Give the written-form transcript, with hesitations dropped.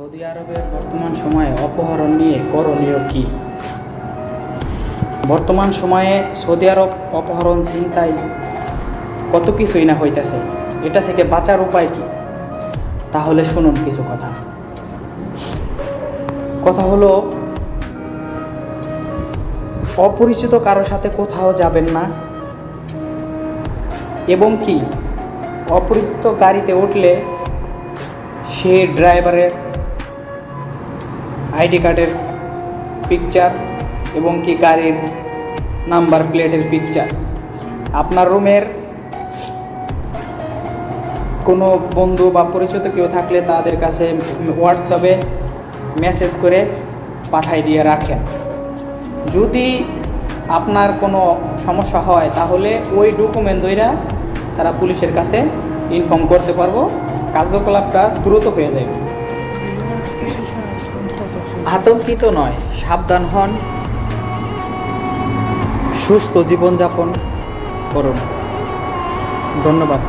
Saudi আরবের বর্তমান সময়ে অপহরণ নিয়ে করণীয় কি? বর্তমান সময়ে সৌদি আরব অপহরণ, ছিনতাই কত কিছুই না হইতেছে। এটা থেকে বাঁচার উপায় কি? তাহলে শুনুন কিছু কথা। কথা হলো, অপরিচিত কারোর সাথে কোথাও যাবেন না, এবং কি অপরিচিত গাড়িতে উঠলে সে ড্রাইভারের আইডি কার্ডের পিকচার এবং কি গাড়ির নাম্বার প্লেটের পিকচার আপনার রুমের কোনো বন্ধু বা পরিচিত কেউ থাকলে তাদের কাছে হোয়াটসঅ্যাপে মেসেজ করে পাঠাই দিয়ে রাখেন। যদি আপনার কোনো সমস্যা হয় তাহলে ওই ডকুমেন্ট ধইরা তারা পুলিশের কাছে ইনফর্ম করতে পারবো, কার্যকলাপটা দ্রুত হয়ে যাবে। আতঙ্কিত নয়, সাবধান হন, সুস্থ জীবনযাপন করুন। ধন্যবাদ।